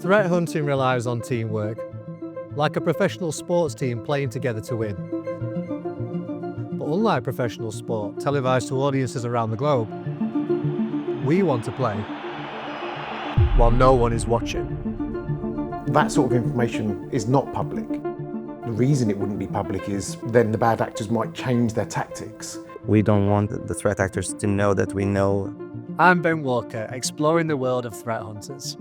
Threat hunting relies on teamwork, like a professional sports team playing together to win. But unlike professional sport, televised to audiences around the globe, we want to play while no one is watching. That sort of information is not public. The reason it wouldn't be public is then the bad actors might change their tactics. We don't want the threat actors to know that we know. I'm Ben Walker, exploring the world of threat hunters.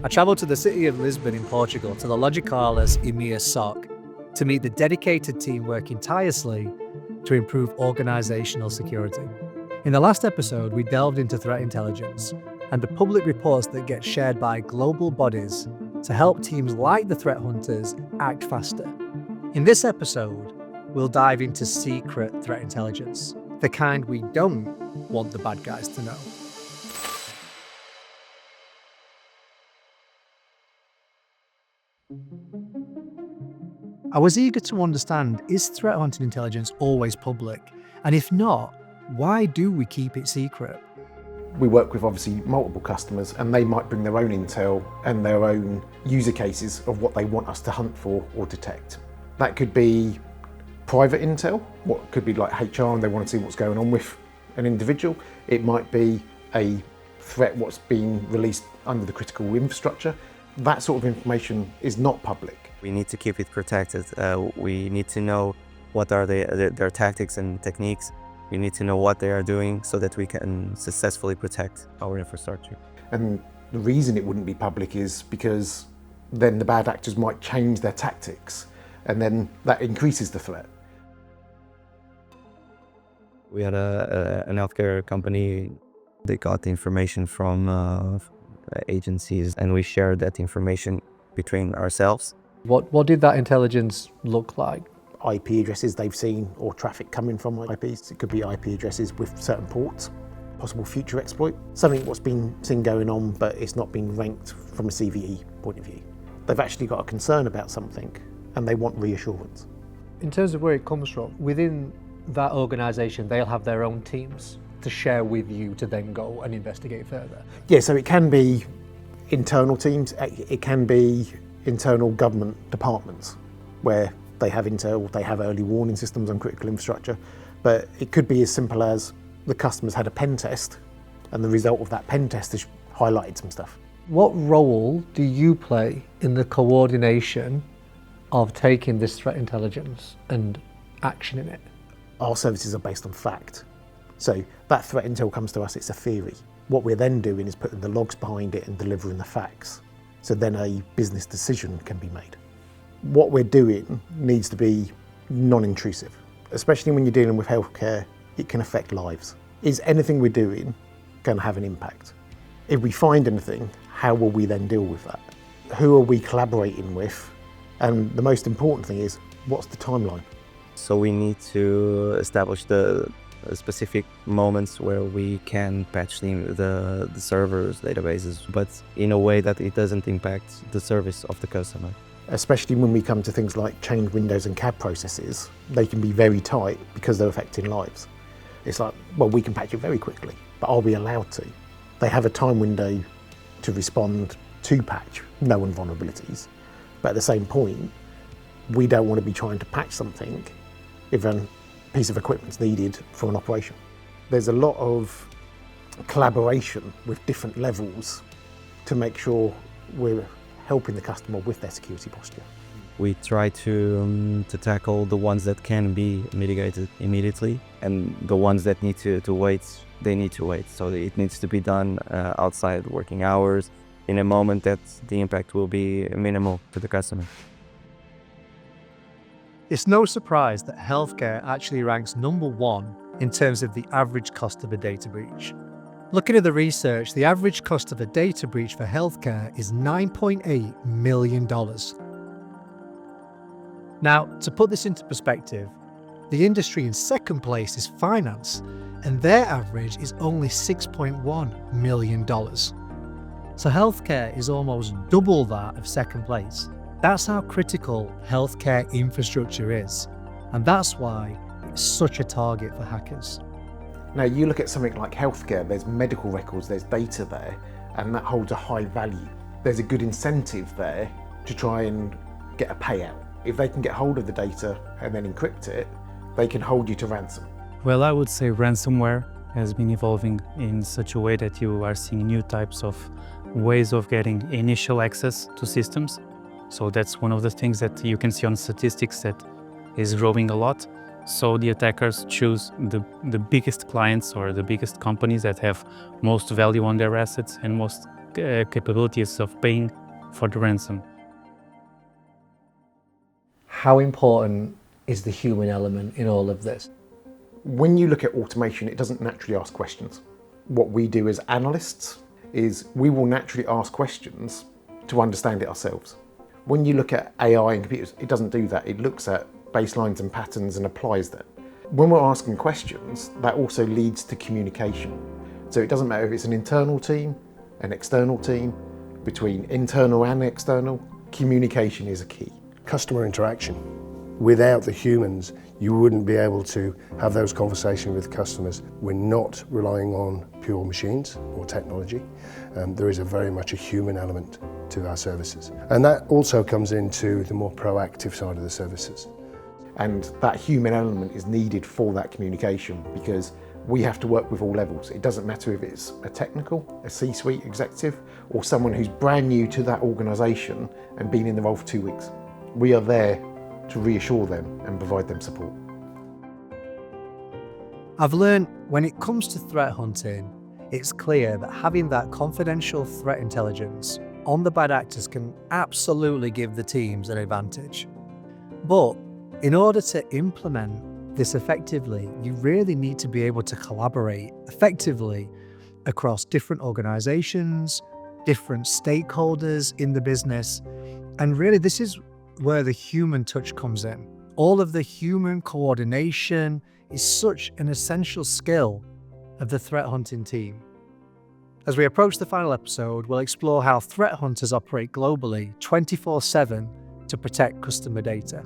I travelled to the city of Lisbon in Portugal to the Logicalis EMEA SOC to meet the dedicated team working tirelessly to improve organisational security. In the last episode, we delved into threat intelligence and the public reports that get shared by global bodies to help teams like the threat hunters act faster. In this episode, we'll dive into secret threat intelligence, the kind we don't want the bad guys to know. I was eager to understand, is threat hunting intelligence always public? And if not, why do we keep it secret? We work with obviously multiple customers and they might bring their own intel and their own user cases of what they want us to hunt for or detect. That could be private intel, what could be like HR and they want to see what's going on with an individual. It might be a threat what's being released under the critical infrastructure. That sort of information is not public. We need to keep it protected. We need to know what are their tactics and techniques. We need to know what they are doing so that we can successfully protect our infrastructure. And the reason it wouldn't be public is because then the bad actors might change their tactics and then that increases the threat. We had an healthcare company. They got the information from agencies and we shared that information between ourselves. What did that intelligence look like? IP addresses they've seen or traffic coming from IPs. It could be IP addresses with certain ports, possible future exploit, something what's been seen going on but it's not been ranked from a CVE point of view. They've actually got a concern about something and they want reassurance. In terms of where it comes from, within that organisation they'll have their own teams to share with you to then go and investigate further? Yeah, so it can be internal teams, it can be internal government departments where they have intel, they have early warning systems on critical infrastructure, but it could be as simple as the customers had a pen test and the result of that pen test has highlighted some stuff. What role do you play in the coordination of taking this threat intelligence and actioning it? Our services are based on fact. So that threat intel comes to us, it's a theory. What we're then doing is putting the logs behind it and delivering the facts. So then a business decision can be made. What we're doing needs to be non-intrusive, especially when you're dealing with healthcare, it can affect lives. Is anything we're doing going to have an impact? If we find anything, how will we then deal with that? Who are we collaborating with? And the most important thing is, what's the timeline? So we need to establish the specific moments where we can patch the servers, databases, but in a way that it doesn't impact the service of the customer. Especially when we come to things like chained windows and CAD processes, they can be very tight because they're affecting lives. It's like, well, we can patch it very quickly, but are we allowed to? They have a time window to respond to patch known vulnerabilities, but at the same point, we don't want to be trying to patch something if a piece of equipment's needed for an operation. There's a lot of collaboration with different levels to make sure we're helping the customer with their security posture. We try to tackle the ones that can be mitigated immediately, and the ones that need to wait, they need to wait. So it needs to be done outside working hours, in a moment that the impact will be minimal to the customer. It's no surprise that healthcare actually ranks number one in terms of the average cost of a data breach. Looking at the research, the average cost of a data breach for healthcare is $9.8 million. Now, to put this into perspective, the industry in second place is finance, and their average is only $6.1 million. So healthcare is almost double that of second place. That's how critical healthcare infrastructure is, and that's why it's such a target for hackers. Now, you look at something like healthcare, there's medical records, there's data there, and that holds a high value. There's a good incentive there to try and get a payout. If they can get hold of the data and then encrypt it, they can hold you to ransom. Well, I would say ransomware has been evolving in such a way that you are seeing new types of ways of getting initial access to systems. So that's one of the things that you can see on statistics that is growing a lot. So the attackers choose the biggest clients or the biggest companies that have most value on their assets and most capabilities of paying for the ransom. How important is the human element in all of this? When you look at automation, it doesn't naturally ask questions. What we do as analysts is we will naturally ask questions to understand it ourselves. When you look at AI and computers, it doesn't do that. It looks at baselines and patterns and applies them. When we're asking questions, that also leads to communication. So it doesn't matter if it's an internal team, an external team, between internal and external, communication is a key. Customer interaction. Without the humans, you wouldn't be able to have those conversations with customers. We're not relying on pure machines or technology. There is very much a human element to our services. And that also comes into the more proactive side of the services. And that human element is needed for that communication because we have to work with all levels. It doesn't matter if it's a technical, a C-suite executive, or someone who's brand new to that organisation and been in the role for 2 weeks. We are there to reassure them and provide them support. I've learned when it comes to threat hunting, it's clear that having that confidential threat intelligence on the bad actors can absolutely give the teams an advantage. But in order to implement this effectively, you really need to be able to collaborate effectively across different organizations, different stakeholders in the business. And really, this is where the human touch comes in. All of the human coordination is such an essential skill of the threat hunting team. As we approach the final episode, we'll explore how threat hunters operate globally 24/7 to protect customer data.